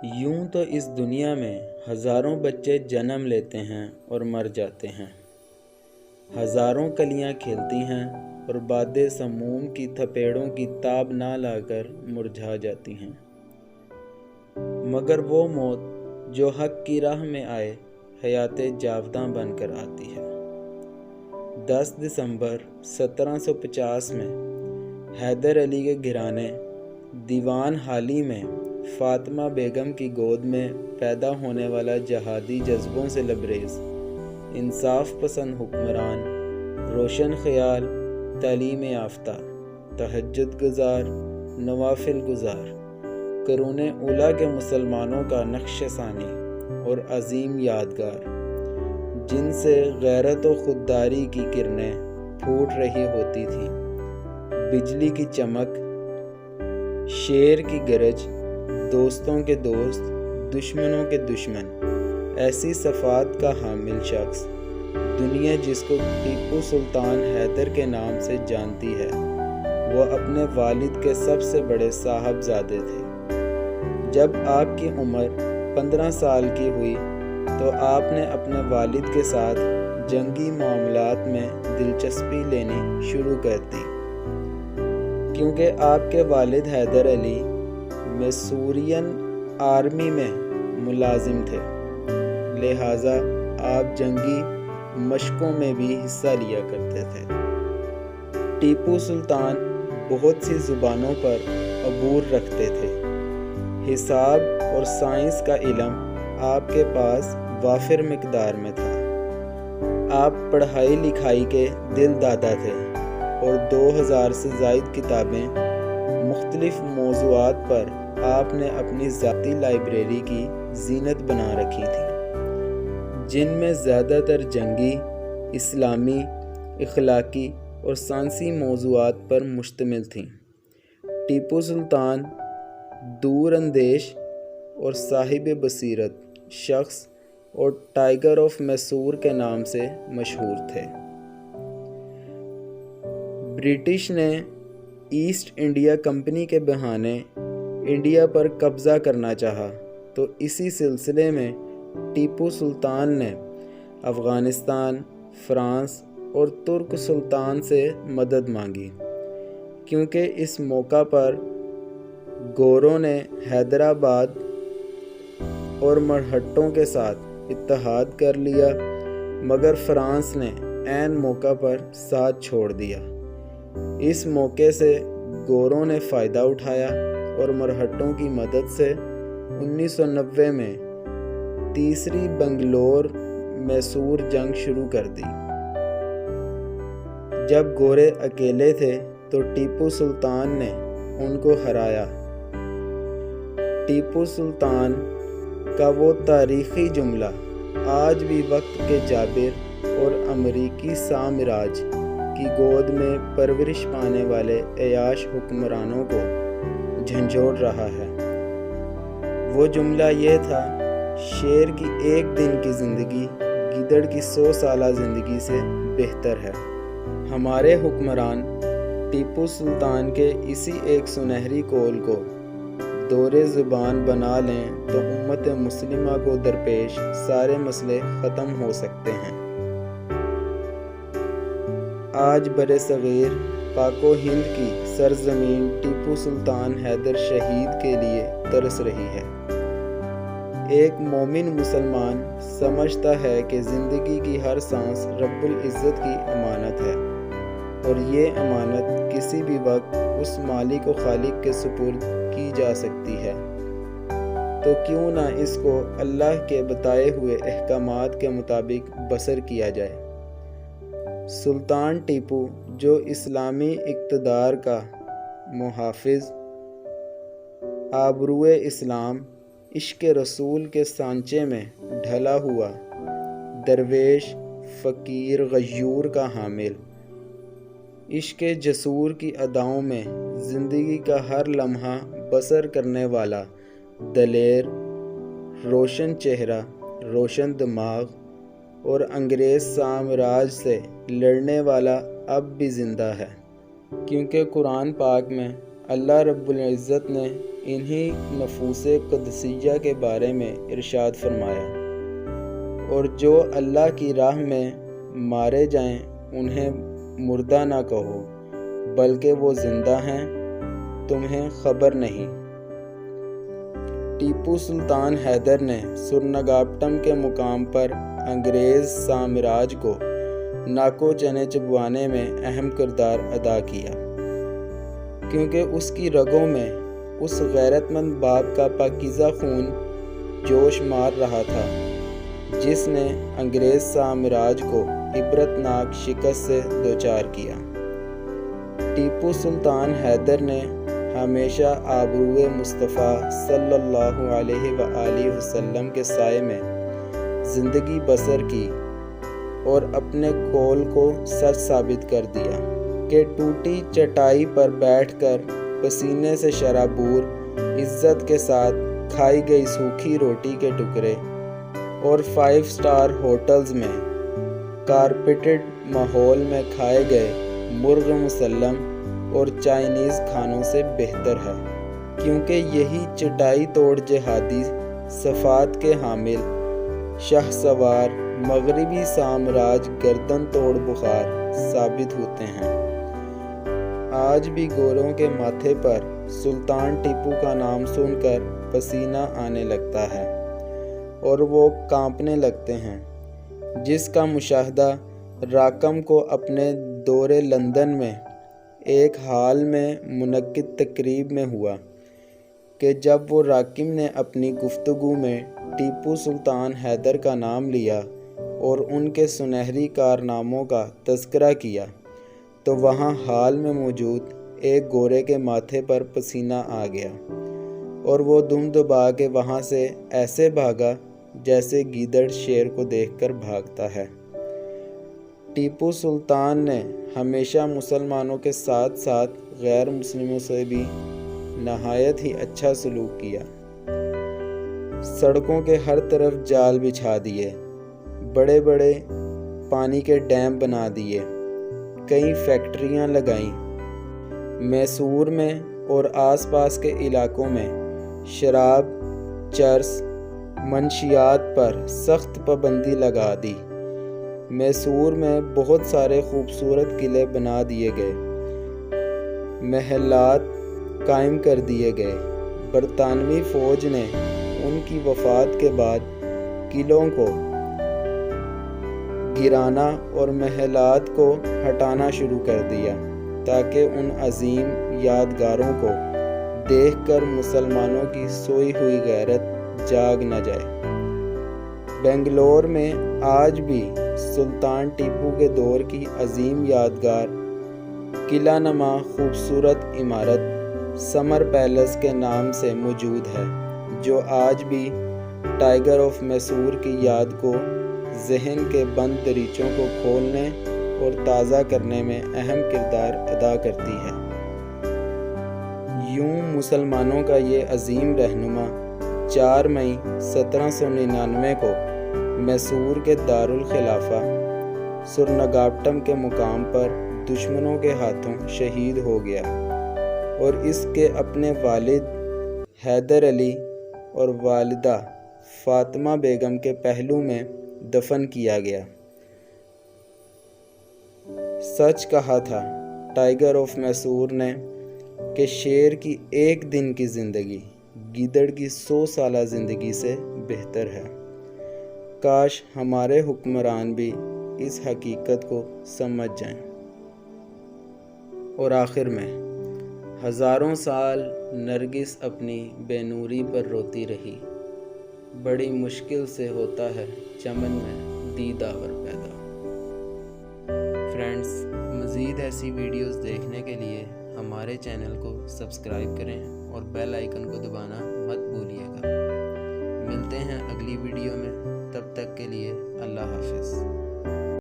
یوں تو اس دنیا میں ہزاروں بچے جنم لیتے ہیں اور مر جاتے ہیں، ہزاروں کلیاں کھلتی ہیں اور باد سموم کی تھپیڑوں کی تاب نہ لا کر مرجھا جاتی ہیں، مگر وہ موت جو حق کی راہ میں آئے حیات جاوداں بن کر آتی ہے۔ 10 دسمبر 1750 میں حیدر علی کے گھرانے دیوان حالی میں فاطمہ بیگم کی گود میں پیدا ہونے والا جہادی جذبوں سے لبریز، انصاف پسند حکمران، روشن خیال، تعلیم یافتہ، تہجد گزار، نوافل گزار، قرون اولیٰ کے مسلمانوں کا نقش ثانی اور عظیم یادگار، جن سے غیرت و خودداری کی کرنیں پھوٹ رہی ہوتی تھیں، بجلی کی چمک، شیر کی گرج، دوستوں کے دوست، دشمنوں کے دشمن، ایسی صفات کا حامل شخص دنیا جس کو ٹیپو سلطان حیدر کے نام سے جانتی ہے، وہ اپنے والد کے سب سے بڑے صاحبزادے تھے۔ جب آپ کی عمر 15 سال کی ہوئی تو آپ نے اپنے والد کے ساتھ جنگی معاملات میں دلچسپی لینی شروع کر دی، کیونکہ آپ کے والد حیدر علی میسورین آرمی میں ملازم تھے، لہٰذا آپ جنگی مشقوں میں بھی حصہ لیا کرتے تھے۔ ٹیپو سلطان بہت سی زبانوں پر عبور رکھتے تھے، حساب اور سائنس کا علم آپ کے پاس وافر مقدار میں تھا، آپ پڑھائی لکھائی کے دل دادا تھے اور 2000 سے زائد کتابیں مختلف موضوعات پر آپ نے اپنی ذاتی لائبریری کی زینت بنا رکھی تھی، جن میں زیادہ تر جنگی، اسلامی، اخلاقی اور سائنسی موضوعات پر مشتمل تھیں۔ ٹیپو سلطان دور اندیش اور صاحب بصیرت شخص اور ٹائیگر آف میسور کے نام سے مشہور تھے۔ برٹش نے ایسٹ انڈیا کمپنی کے بہانے انڈیا پر قبضہ کرنا چاہا، تو اسی سلسلے میں ٹیپو سلطان نے افغانستان، فرانس اور ترک سلطان سے مدد مانگی، کیونکہ اس موقع پر گوروں نے حیدرآباد اور مرہٹوں کے ساتھ اتحاد کر لیا، مگر فرانس نے عین موقع پر ساتھ چھوڑ دیا۔ اس موقع سے گوروں نے فائدہ اٹھایا اور مرہٹوں کی مدد سے 1990 میں تیسری بنگلور میسور جنگ شروع کر دی۔ جب گورے اکیلے تھے تو ٹیپو سلطان نے ان کو ہرایا۔ ٹیپو سلطان کا وہ تاریخی جملہ آج بھی وقت کے جابر اور امریکی سامراج کی گود میں پرورش پانے والے عیاش حکمرانوں کو جھنجھوڑ رہا ہے۔ وہ جملہ یہ تھا، شیر کی ایک دن کی زندگی گیدڑ کی 100 سالہ زندگی سے بہتر ہے۔ ہمارے حکمران ٹیپو سلطان کے اسی ایک سنہری قول کو دور زبان بنا لیں تو امت مسلمہ کو درپیش سارے مسئلے ختم ہو سکتے ہیں۔ آج برصغیر پاک و ہند کی سرزمین ٹیپو سلطان حیدر شہید کے لیے ترس رہی ہے۔ ایک مومن مسلمان سمجھتا ہے کہ زندگی کی ہر سانس رب العزت کی امانت ہے، اور یہ امانت کسی بھی وقت اس مالک و خالق کے سپرد کی جا سکتی ہے، تو کیوں نہ اس کو اللہ کے بتائے ہوئے احکامات کے مطابق بسر کیا جائے۔ سلطان ٹیپو جو اسلامی اقتدار کا محافظ، آبروئے اسلام، عشق رسول کے سانچے میں ڈھلا ہوا درویش، فقیر، غیور کا حامل، عشق جسور کی اداؤں میں زندگی کا ہر لمحہ بسر کرنے والا دلیر، روشن چہرہ، روشن دماغ اور انگریز سامراج سے لڑنے والا اب بھی زندہ ہے، کیونکہ قرآن پاک میں اللہ رب العزت نے انہی نفوس قدسیہ کے بارے میں ارشاد فرمایا، اور جو اللہ کی راہ میں مارے جائیں انہیں مردہ نہ کہو بلکہ وہ زندہ ہیں، تمہیں خبر نہیں۔ ٹیپو سلطان حیدر نے سرنگاپٹم کے مقام پر انگریز سامراج کو ناکو چنے چبوانے میں اہم کردار ادا کیا، کیونکہ اس کی رگوں میں اس غیرت مند باپ کا پاکیزہ خون جوش مار رہا تھا جس نے انگریز سامراج کو عبرتناک شکست سے دوچار کیا۔ ٹیپو سلطان حیدر نے ہمیشہ آبروئے مصطفیٰ صلی اللہ علیہ وآلہ وسلم کے سائے میں زندگی بسر کی اور اپنے قول کو سچ ثابت کر دیا کہ ٹوٹی چٹائی پر بیٹھ کر پسینے سے شرابور عزت کے ساتھ کھائی گئی سوکھی روٹی کے ٹکڑے اور 5 اسٹار ہوٹلز میں کارپیٹڈ ماحول میں کھائے گئے مرغ مسلم اور چائنیز کھانوں سے بہتر ہے، کیونکہ یہی چٹائی توڑ جہادی صفات کے حامل شاہ سوار مغربی سامراج گردن توڑ بخار ثابت ہوتے ہیں۔ آج بھی گوروں کے ماتھے پر سلطان ٹیپو کا نام سن کر پسینہ آنے لگتا ہے اور وہ کانپنے لگتے ہیں، جس کا مشاہدہ راکم کو اپنے دور لندن میں ایک حال میں منعقد تقریب میں ہوا کہ جب وہ راکم نے اپنی گفتگو میں ٹیپو سلطان حیدر کا نام لیا اور ان کے سنہری کارناموں کا تذکرہ کیا تو وہاں حال میں موجود ایک گورے کے ماتھے پر پسینہ آ گیا اور وہ دم دبا کے وہاں سے ایسے بھاگا جیسے گیدڑ شیر کو دیکھ کر بھاگتا ہے۔ ٹیپو سلطان نے ہمیشہ مسلمانوں کے ساتھ ساتھ غیر مسلموں سے بھی نہایت ہی اچھا سلوک کیا۔ سڑکوں کے ہر طرف جال بچھا دیے، بڑے بڑے پانی کے ڈیم بنا دیے، کئی فیکٹریاں لگائیں۔ میسور میں اور آس پاس کے علاقوں میں شراب، چرس، منشیات پر سخت پابندی لگا دی۔ میسور میں بہت سارے خوبصورت قلعے بنا دیے گئے، محلات قائم کر دیے گئے۔ برطانوی فوج نے ان کی وفات کے بعد قلعوں کو گرانا اور محلات کو ہٹانا شروع کر دیا تاکہ ان عظیم یادگاروں کو دیکھ کر مسلمانوں کی سوئی ہوئی غیرت جاگ نہ جائے۔ بنگلور میں آج بھی سلطان ٹیپو کے دور کی عظیم یادگار قلعہ نما خوبصورت عمارت سمر پیلس کے نام سے موجود ہے، جو آج بھی ٹائیگر آف میسور کی یاد کو ذہن کے بند دریچوں کو کھولنے اور تازہ کرنے میں اہم کردار ادا کرتی ہے۔ یوں مسلمانوں کا یہ عظیم رہنما 4 مئی 1799 کو میسور کے دارالخلافہ سرنگاپٹم کے مقام پر دشمنوں کے ہاتھوں شہید ہو گیا اور اس کے اپنے والد حیدر علی اور والدہ فاطمہ بیگم کے پہلو میں دفن کیا گیا۔ سچ کہا تھا ٹائیگر آف میسور نے کہ شیر کی ایک دن کی زندگی گیدڑ کی 100 سالہ زندگی سے بہتر ہے۔ کاش ہمارے حکمران بھی اس حقیقت کو سمجھ جائیں۔ اور آخر میں، ہزاروں سال نرگس اپنی بے نوری پر روتی رہی، بڑی مشکل سے ہوتا ہے چمن میں دیداور پیدا۔ فرینڈز، مزید ایسی ویڈیوز دیکھنے کے لیے ہمارے چینل کو سبسکرائب کریں اور بیل آئیکن کو دبانا مت بھولیے گا۔ ملتے ہیں اگلی ویڈیو میں، تب تک کے لیے اللہ حافظ۔